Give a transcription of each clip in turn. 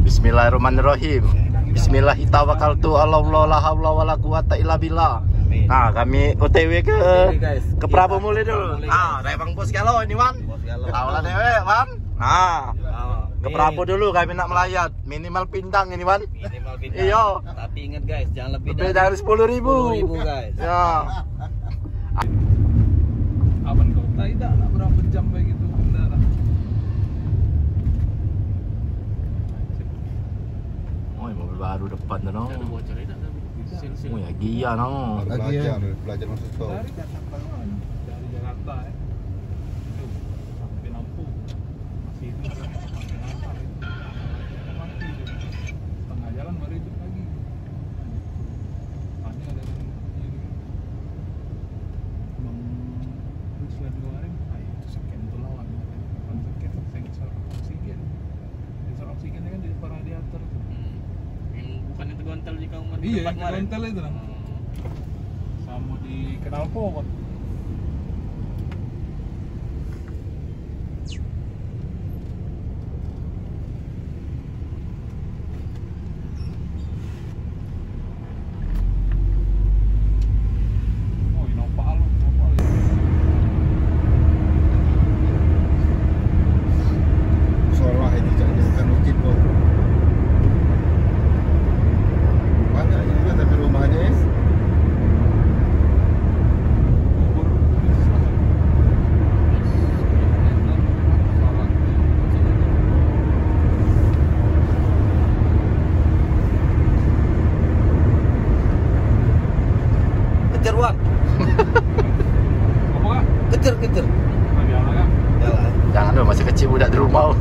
Bismillahirrahmanirrahim. Bismillahirrahmanirrahim. Allah la haula wala quwata illa billah. Nah, kami OTW ke Prabu Muli dulu. Ah, Bang Bos Galo ini, Wan. Tahu lah dewe, Wan. Nah, ke Prabu dulu kami nak melayat. Minimal pindang ini, Wan. Minimal bintang. Iya. Tapi ingat guys, jangan lebih dari 10.000. 10.000 guys. Ya. Aman kota tidak nak berapa jam begitu mendarat. Oh, mobil baru depan tuh, no. Ada bocor tidak tapi. Oh ya, Gia no. Belajar masuk tol. Dari Jakarta ya. Tuh, sampai Lampung. Masih itu sampai Nampar. Mati itu. Setengah jalan baru hidup lagi. Tanya ada ini. Emang terus lihat kemarin, ayo itu scan tuh lawan. Bukan scan, sensor oksigen. Sensor oksigennya kan di radiator tuh. Yang bukan itu gontal di kamar. Iya, yang rental itu lah. Sama di knalpot. Oh, Innova lu, Soalnya ini jangan mungkin kok. Banyak juga tapi rumahnya ya. Kejar Wan. apa kak? Kejar. Lagi apa kak? Jalan. Jangan dong, masih kecil budak di rumah.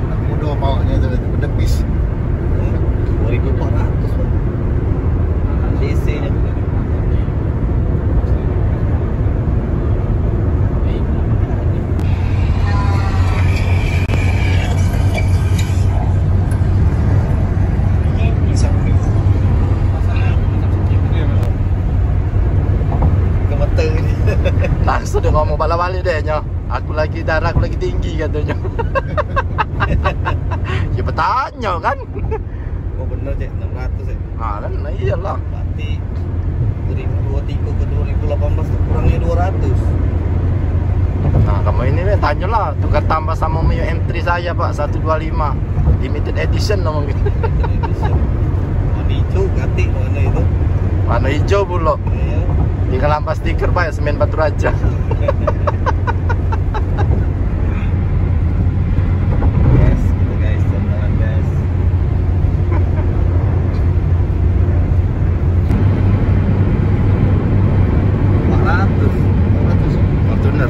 Anak muda bawanya itu pedepis. 2.400 Wan. DC-nya. Gemeter ini. Langsung dia ngomong balik deh, nyo. Darah aku lagi tinggi katanya. Ya bertanya kan. Oh bener cek 600 ya. Nah, kan iyalah. Berarti 2023 ke 2018 kurangnya 200. Nah, kamu ini tanya lah, tukar tambah sama Mio M3 saya Pak, 125 limited edition namanya. Warna hijau ganti warna itu. Warna hijau pula. Iya. Tinggal lampas stiker Pak, ya, semen batu raja. Yes, gitu guys, jalan guys. Fortuner.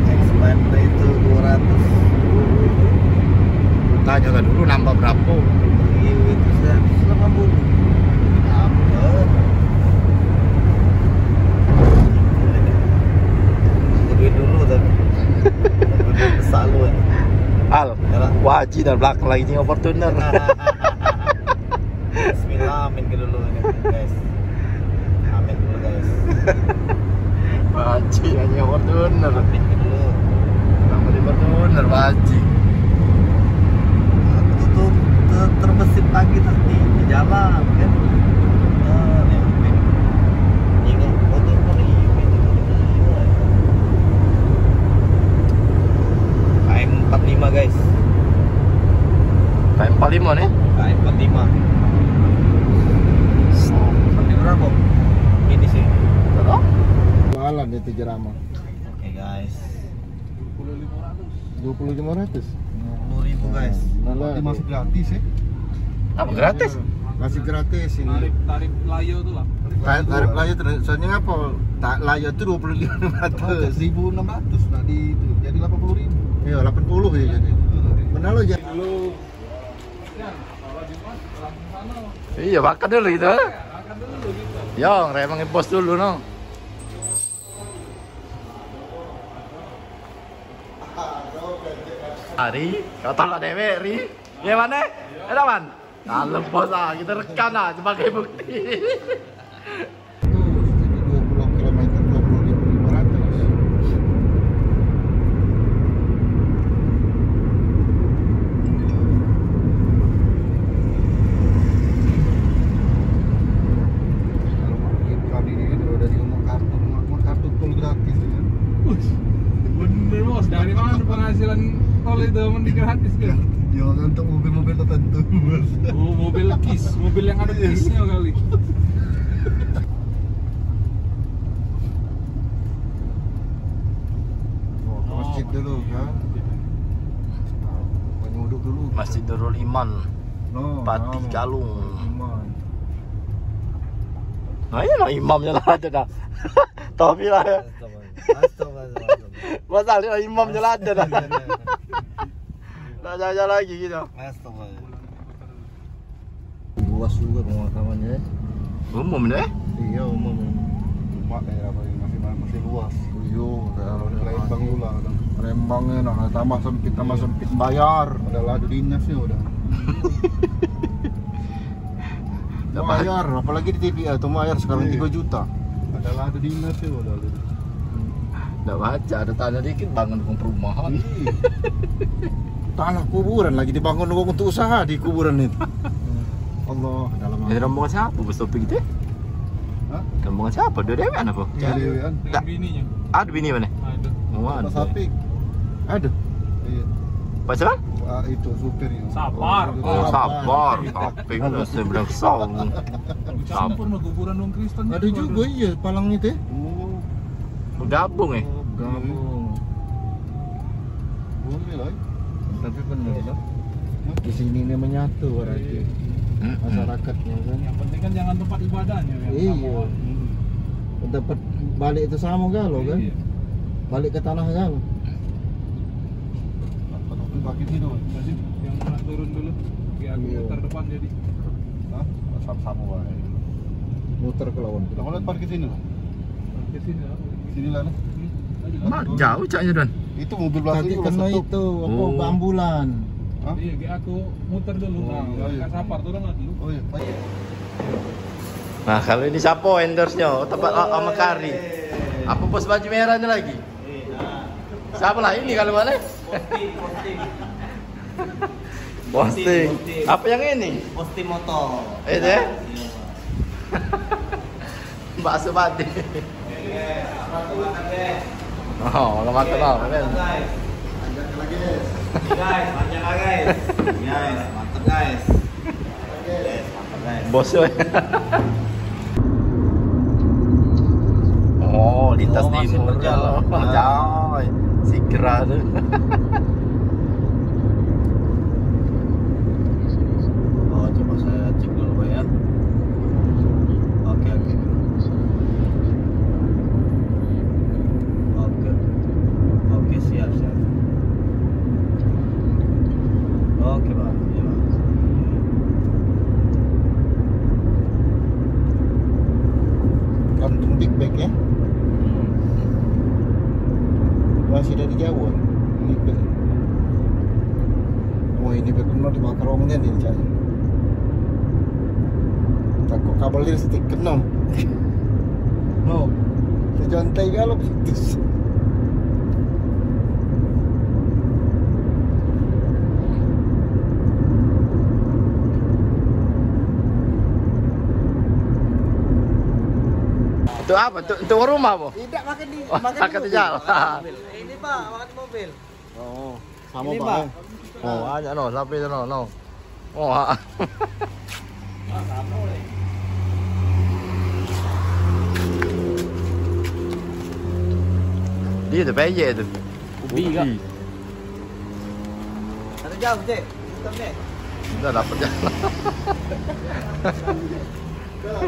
Expander itu 200. Tanya kan dulu nambah berapa? Iya itu 180. Apa? Duit dulu tapi. Duit besar lu ya. Al, wajib dan belakang lagi tinggal Fortuner. Bismillah, amin ke dulu ini guys. Amin dulu guys. Wajib hanya Fortuner. Amin ke dulu. Nama di Fortuner wajib. Aku tuh terbesit pagi tadi di jalan kan. Amin. Ingat foto KM45 guys. Kayak 45 nih. KM45. Sampai berapa? Ini sih. Tahu? Jualan di Tijarama. Oke guys. 20.500. 20.000 guys. Nanti masih gratis ya. Apa gratis? Masih gratis ini. Tarif layo tuh lah. Tarif layo soalnya ngapa? Layo itu 20.500. 1.600 nah di itu jadi 80.000. Iya, 80 ya jadi. Benar lo jadi. Dulu. Ya, kalau di mas langsung sana. Iya, makan dulu gitu. Makan dulu gitu. Yo, remang ngepost dulu no. Hari, kau tahu dewe, Ri. Gimana? Ada man? Dalam bos kita rekam sebagai bukti. Itu Gimana penghasilan tol itu mending gratis kan? Jangan untuk mobil-mobil tertentu, Mas. Oh, mobil kis, mobil yang ada kisnya kali. Oh, ke masjid dulu kan. Penyuduk dulu. Masjid Nurul Iman, No, Pati no. Galung. Iman. Nah, iya lah imamnya lah ada dah. Tapi lah ya. Masalahnya imamnya lah ada dah. Nggak jalan lagi gitu. Luas juga pemakamannya. Umum deh. Iya, umum. Cuma daerah paling masih luas. Iya, daerah Lembang pula. Lembangnya nah tambah sempit bayar. Ada ladu dinasnya udah. Bayar, apalagi di TPA tuh bayar sekarang 3 juta. Ada ladu dinasnya udah. Nggak baca, ada tanya dikit bangun perumahan. Tanah kuburan lagi dibangun untuk usaha di kuburan itu. Allah, dalam Ini rombongan siapa bos topik gitu? Hah? Rombongan siapa? Dua dewan apa? Iya, dewan. Dengan bininya. Ada bini mana? Ada. Oh, Pak ada. Sapik. Aduh. Iya. Pacaran? Itu supir ya. Sabar. Oh, sabar. Tapi udah seberang song. Campur mah kuburan orang Kristen. Ada juga iya palang itu. Udah gabung ya? Gabung. Boleh lah. Tapi bener loh. Di sini ini menyatu berarti masyarakatnya kan. Yang penting kan jangan tempat ibadahnya kan. Iya. Dapat balik itu sama galau kan. Iya. Balik ke tanah galau. Pakai sini dong. Jadi yang nak turun dulu. Biar aku Iya. muter depan jadi. Hah? Sama-sama wae. Muter ke lawan. Kita mau parkir sini lah. Ke sini lah. Sini lah. Mak jauh caknya Dan. Itu mobil belakang Tadi juga kena stop. itu apa Oh. ambulan. Hah? Iya, kayak aku muter dulu. Oh, Nah, iya. Kak Sapar turun lah dulu. Oh iya. Nah, kalau ini siapa endorse-nya? Tempat sama Kari. Apa bos baju merahnya lagi? Siapa lah ini kalau mana? Posting. Apa yang ini? Posting motor. Itu ya? Bakso pati. Oh, nggak makan lah, kan? Guys, panjang guys. Guys, mantap guys. Guys, mantap guys. Bos ya. Oh, lintas Oh, masih timur berjalan. Jauh. Segera tuh. Oh, coba saya cek dulu Pak, ya. Oke. Oke, siap. Oke, Pak. Iya, Pak. Kantung big bag ya. Masih dari Jawa. Ini bag. Oh ini bag benar dibakar orangnya nih cari. Takut kabel listrik kena. No. Sejantai kalau putus. Itu apa? Itu rumah, Bu? Tidak makan di Oh, makan di jalan. Ini Pak, makan di mobil. Oh, sama Ini, Pak. Pak. Oh, ada no, sampai itu no. Oh, ah. Dia tu peyek tu. Ubi kak. Ada jauh, Cek. Sistem ni. Dah dapat jalan. Dah,